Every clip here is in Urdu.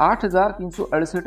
8,368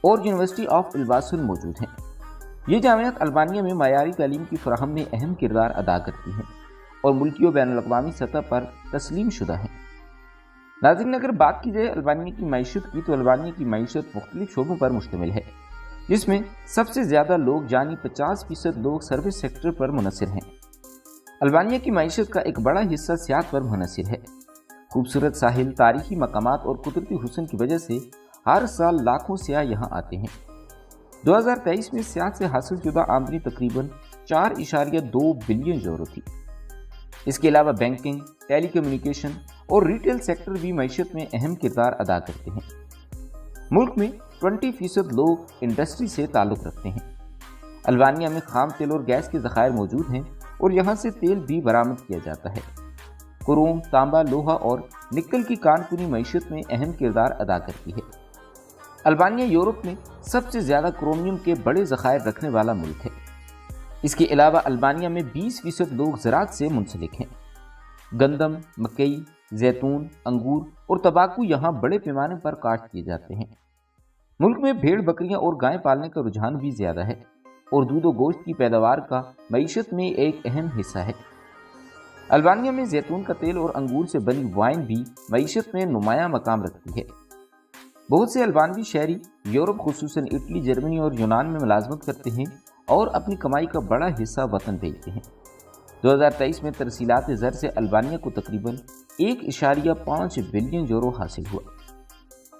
اور یونیورسٹی آف الباسل موجود ہیں۔ یہ جامعات البانیہ میں معیاری تعلیم کی فراہم میں اہم کردار ادا کرتی ہیں اور ملکی و بین الاقوامی سطح پر تسلیم شدہ ہیں۔ ناظرین، اگر بات کی جائے البانیہ کی معیشت کی، تو البانیہ کی معیشت مختلف شعبوں پر مشتمل ہے، جس میں سب سے زیادہ لوگ یعنی 50% لوگ سروس سیکٹر پر منحصر ہیں۔ البانیہ کی معیشت کا ایک بڑا حصہ سیاحت پر منحصر ہے۔ خوبصورت ساحل، تاریخی مقامات اور قدرتی حسن کی وجہ سے ہر سال لاکھوں سیاح یہاں آتے ہیں۔ 2023 میں سیاحت سے حاصل شدہ آمدنی تقریباً 4.2 بلین یورو تھی۔ اس کے علاوہ بینکنگ، ٹیلی کمیونیکیشن اور ریٹیل سیکٹر بھی معیشت میں اہم کردار ادا کرتے ہیں۔ ملک میں 20% لوگ انڈسٹری سے تعلق رکھتے ہیں۔ البانیہ میں خام تیل اور گیس کے ذخائر موجود ہیں اور یہاں سے تیل بھی برآمد کیا جاتا ہے۔ کروم، تانبا، لوہا اور نکل کی کان کنی معیشت میں اہم کردار ادا کرتی ہے۔ البانیہ یورپ میں سب سے زیادہ کرومیم کے بڑے ذخائر رکھنے والا ملک ہے۔ اس کے علاوہ البانیہ میں 20% لوگ زراعت سے منسلک ہیں۔ گندم، مکئی، زیتون، انگور اور تمباکو یہاں بڑے پیمانے پر کاشت کیے جاتے ہیں۔ ملک میں بھیڑ بکریاں اور گائے پالنے کا رجحان بھی زیادہ ہے اور دودھ و گوشت کی پیداوار کا معیشت میں ایک اہم حصہ ہے۔ البانیہ میں زیتون کا تیل اور انگور سے بنی وائن بھی معیشت میں نمایاں مقام رکھتی ہے۔ بہت سے البانوی شہری یورپ خصوصاً اٹلی، جرمنی اور یونان میں ملازمت کرتے ہیں اور اپنی کمائی کا بڑا حصہ وطن بھیجتے ہیں۔ 2023 میں ترسیلات زر سے البانیہ کو تقریباً 1.5 بلین یورو حاصل ہوا۔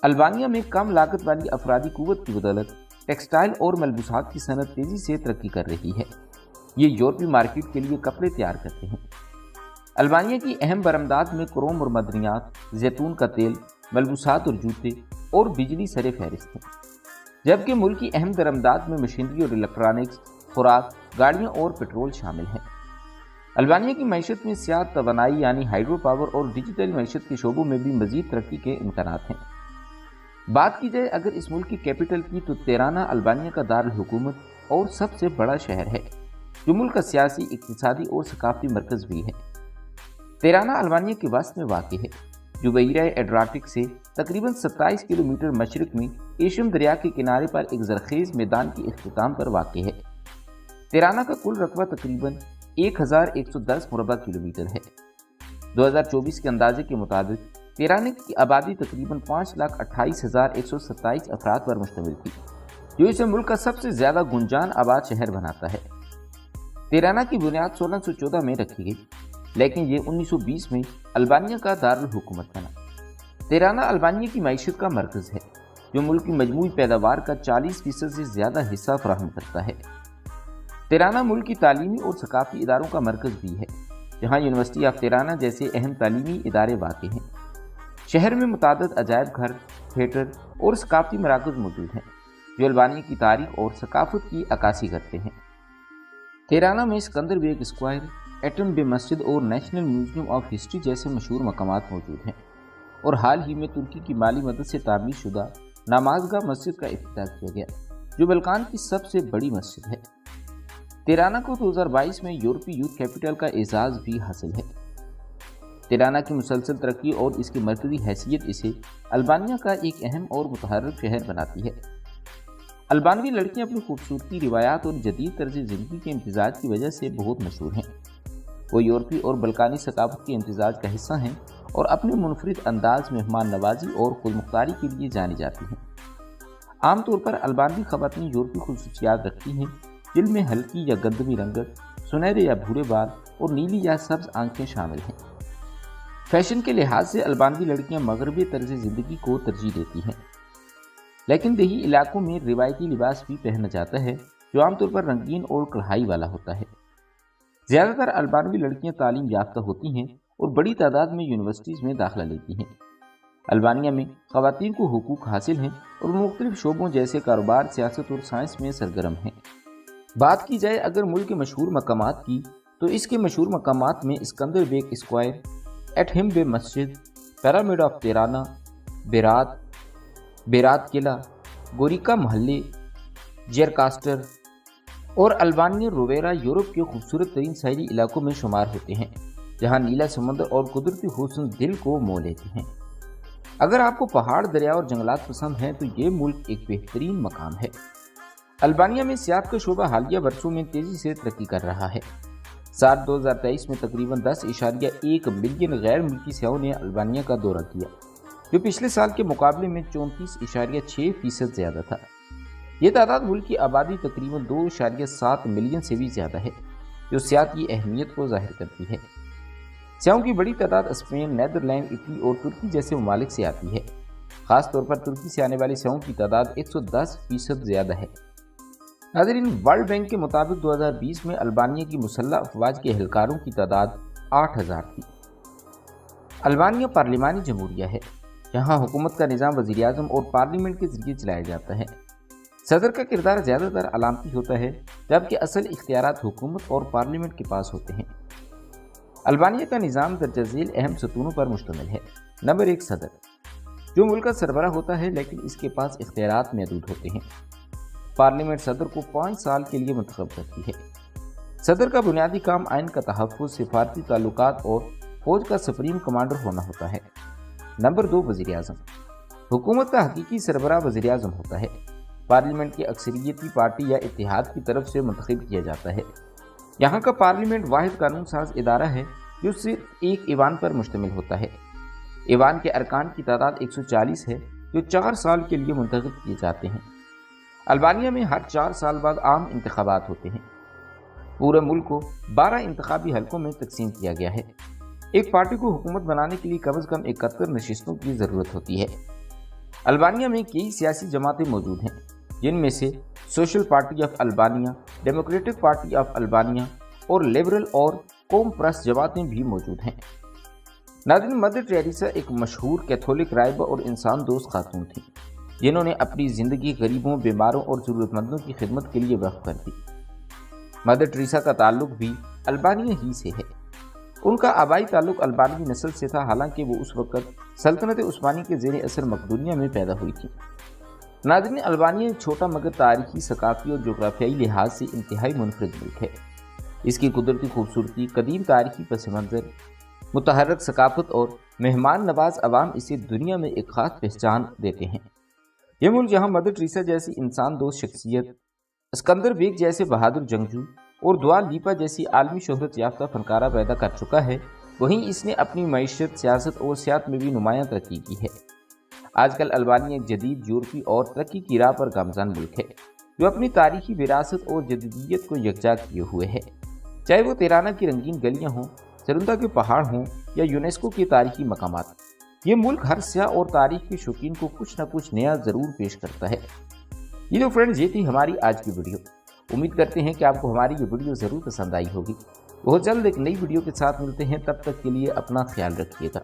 البانیہ میں کم لاگت والی افرادی قوت کی بدولت ٹیکسٹائل اور ملبوسات کی صنعت تیزی سے ترقی کر رہی ہے۔ یہ یورپی مارکیٹ کے لیے کپڑے تیار کرتے ہیں۔ البانیہ کی اہم برآمدات میں کروم اور معدنیات، زیتون کا تیل، ملبوسات اور جوتے اور بجلی سر فہرست ہیں، جبکہ ملک کی اہم درآمدات میں مشینری اور الیکٹرانکس، خوراک، گاڑیاں اور پیٹرول شامل ہیں۔ البانیہ کی معیشت میں سیاحت، توانائی یعنی ہائیڈرو پاور اور ڈیجیٹل معیشت کے شعبوں میں بھی مزید ترقی کے امکانات ہیں۔ بات کی جائے اگر اس ملک کی کیپٹل کی، تو تیرانہ البانیہ کا دارالحکومت اور سب سے بڑا شہر ہے، جو ملک کا سیاسی، اقتصادی اور ثقافتی مرکز بھی ہے۔ تیرانہ البانیہ کے وسط میں واقع ہے، جو بحیرہ ایڈریاٹک سے تقریباً 27 کلومیٹر مشرق میں ایشیم دریا کے کنارے پر ایک زرخیز میدان کے اختتام پر واقع ہے۔ تیرانہ کا کل رقبہ تقریباً 1110 مربع کلومیٹر ہے۔ 2024 کے اندازے کے مطابق تیرانہ کی آبادی تقریباً 5,28,127 افراد پر مشتمل تھی، جو اسے ملک کا سب سے زیادہ گنجان آباد شہر بناتا ہے۔ تیرانہ کی بنیاد 1614 میں رکھی گئی، لیکن یہ 1920 میں البانیہ کا دارالحکومت بنا۔ تیرانہ البانیہ کی معیشت کا مرکز ہے، جو ملک کی مجموعی پیداوار کا 40% سے زیادہ حصہ فراہم کرتا ہے۔ تیرانہ ملک کی تعلیمی اور ثقافتی اداروں کا مرکز بھی ہے، جہاں یونیورسٹی آف تیرانہ جیسے اہم تعلیمی ادارے واقع ہیں۔ شہر میں متعدد عجائب گھر، تھیٹر اور ثقافتی مراکز موجود ہیں، جو البانیہ کی تاریخ اور ثقافت کی عکاسی کرتے ہیں۔ تیرانہ میں اسکندر بیگ اسکوائر، ایٹم بے مسجد اور نیشنل میوزیم آف ہسٹری جیسے مشہور مقامات موجود ہیں، اور حال ہی میں ترکی کی مالی مدد سے تعمیر شدہ نمازگاہ مسجد کا افتتاح کیا گیا، جو بلقان کی سب سے بڑی مسجد ہے۔ تیرانہ کو 2022 میں یورپی یوتھ کیپٹل کا اعزاز بھی حاصل ہے۔ تیرانہ کی مسلسل ترقی اور اس کی مرکزی حیثیت اسے البانیہ کا ایک اہم اور متحرک شہر بناتی ہے۔ البانوی لڑکیاں اپنی خوبصورتی، روایات اور جدید طرز زندگی کے امتزاج کی وجہ سے بہت مشہور ہیں۔ وہ یورپی اور بلقانی ثقافت کے امتزاج کا حصہ ہیں اور اپنے منفرد انداز، مہمان نوازی اور خود مختاری کے لیے جانی جاتی ہیں۔ عام طور پر البانوی خواتین یورپی خصوصیات رکھتی ہیں، جن میں ہلکی یا گندمی رنگت، سنہرے یا بھورے بال اور نیلی یا سبز آنکھیں شامل ہیں۔ فیشن کے لحاظ سے البانوی لڑکیاں مغربی طرز زندگی کو ترجیح دیتی ہیں، لیکن دیہی علاقوں میں روایتی لباس بھی پہنا جاتا ہے، جو عام طور پر رنگین اور کڑھائی والا ہوتا ہے۔ زیادہ تر البانوی لڑکیاں تعلیم یافتہ ہوتی ہیں اور بڑی تعداد میں یونیورسٹیز میں داخلہ لیتی ہیں۔ البانیہ میں خواتین کو حقوق حاصل ہیں اور مختلف شعبوں جیسے کاروبار، سیاست اور سائنس میں سرگرم ہیں۔ بات کی جائے اگر ملک کے مشہور مقامات کی، تو اس کے مشہور مقامات میں اسکندر بیگ اسکوائر، ایٹم بے مسجد، پیرامڈ آف تیرانہ، بیرات قلعہ، گوریکا محلے، جیرکاسٹر اور البانیہ روویرا یورپ کے خوبصورت ترین ساحلی علاقوں میں شمار ہوتے ہیں، جہاں نیلا سمندر اور قدرتی حسن دل کو مو لیتے ہیں۔ اگر آپ کو پہاڑ، دریا اور جنگلات پسند ہیں تو یہ ملک ایک بہترین مقام ہے۔ البانیہ میں سیاحت کا شعبہ حالیہ برسوں میں تیزی سے ترقی کر رہا ہے۔ سال 2023 میں تقریباً 10.1 ملین غیر ملکی سیاحوں نے البانیہ کا دورہ کیا، جو پچھلے سال کے مقابلے میں 34.6% زیادہ تھا۔ یہ تعداد ملک کی آبادی تقریباً 2.7 ملین سے بھی زیادہ ہے، جو سیاحت کی اہمیت کو ظاہر کرتی ہے۔ سیاحوں کی بڑی تعداد اسپین، نیدرلینڈ، اٹلی اور ترکی جیسے ممالک سے آتی ہے۔ خاص طور پر ترکی سے آنے والے سیاحوں کی تعداد 110% زیادہ ہے۔ ناظرین، ورلڈ بینک کے مطابق 2020 میں البانیہ کی مسلح افواج کے اہلکاروں کی تعداد 8000 تھی۔ البانیہ پارلیمانی جمہوریہ ہے، جہاں حکومت کا نظام وزیر اعظم اور پارلیمنٹ کے ذریعے چلایا جاتا ہے۔ صدر کا کردار زیادہ تر علامتی ہوتا ہے، جبکہ اصل اختیارات حکومت اور پارلیمنٹ کے پاس ہوتے ہیں۔ البانیہ کا نظام درجہ ذیل اہم ستونوں پر مشتمل ہے۔ نمبر 1، صدر، جو ملک کا سربراہ ہوتا ہے لیکن اس کے پاس اختیارات محدود ہوتے ہیں۔ پارلیمنٹ صدر کو 5 سال کے لیے منتخب کرتی ہے۔ صدر کا بنیادی کام آئین کا تحفظ، سفارتی تعلقات اور فوج کا سپریم کمانڈر ہونا ہوتا ہے۔ نمبر 2، وزیر اعظم، حکومت کا حقیقی سربراہ وزیر اعظم ہوتا ہے۔ پارلیمنٹ کی اکثریتی پارٹی یا اتحاد کی طرف سے منتخب کیا جاتا ہے۔ یہاں کا پارلیمنٹ واحد قانون ساز ادارہ ہے جو صرف ایک ایوان پر مشتمل ہوتا ہے۔ ایوان کے ارکان کی تعداد 140 ہے، جو 4 سال کے لیے منتخب کیے جاتے ہیں۔ البانیہ میں ہر 4 سال بعد عام انتخابات ہوتے ہیں۔ پورے ملک کو 12 انتخابی حلقوں میں تقسیم کیا گیا ہے۔ ایک پارٹی کو حکومت بنانے کے لیے کم از کم 71 نشستوں کی ضرورت ہوتی ہے۔ البانیہ میں کئی سیاسی جماعتیں موجود ہیں، جن میں سے social party of Albania, democratic party of Albania اور لبرل اور قوم پرست جماعتیں بھی موجود ہیں۔ ناظرین، مدر ٹریسا ایک مشہور کیتھولک راہبہ اور انسان دوست خاتون تھیں، جنہوں نے اپنی زندگی غریبوں، بیماروں اور ضرورت مندوں کی خدمت کے لیے وقف کر دی۔ مدر ٹریسا کا تعلق بھی البانیہ ہی سے ہے۔ ان کا آبائی تعلق البانوی نسل سے تھا، حالانکہ وہ اس وقت سلطنت عثمانی کے زیر اثر مقدونیہ میں پیدا ہوئی تھی۔ ناظرین، البانیہ ایک چھوٹا مگر تاریخی، ثقافتی اور جغرافیائی لحاظ سے انتہائی منفرد ملک ہے۔ اس کی قدرتی خوبصورتی، قدیم تاریخی پس منظر، متحرک ثقافت اور مہمان نواز عوام اسے دنیا میں ایک خاص پہچان دیتے ہیں۔ یہ ملک جہاں مدر ٹریسا جیسی انسان دوست شخصیت، اسکندر بیگ جیسے بہادر جنگجو اور دعا لیپا جیسی عالمی شہرت یافتہ فنکارہ پیدا کر چکا ہے، وہیں اس نے اپنی معیشت، سیاست اور سیاحت میں بھی نمایاں ترقی کی ہے۔ آج کل البانیہ ایک جدید، یورپی اور ترقی کی راہ پر گامزن ملک ہے، جو اپنی تاریخی وراثت اور جدیدیت کو یکجا کیے ہوئے ہے۔ چاہے وہ تیرانا کی رنگین گلیاں ہوں، سروندا کے پہاڑ ہوں یا یونیسکو کے تاریخی مقامات، یہ ملک ہر سیاح اور تاریخ کے شوقین کو کچھ نہ کچھ نیا ضرور پیش کرتا ہے۔ یہ تو فرینڈز، یہ تھی ہماری آج کی ویڈیو۔ امید کرتے ہیں کہ آپ کو ہماری یہ ویڈیو ضرور پسند آئی ہوگی۔ بہت جلد ایک نئی ویڈیو کے ساتھ ملتے ہیں، تب تک کے لیے اپنا خیال رکھیے گا۔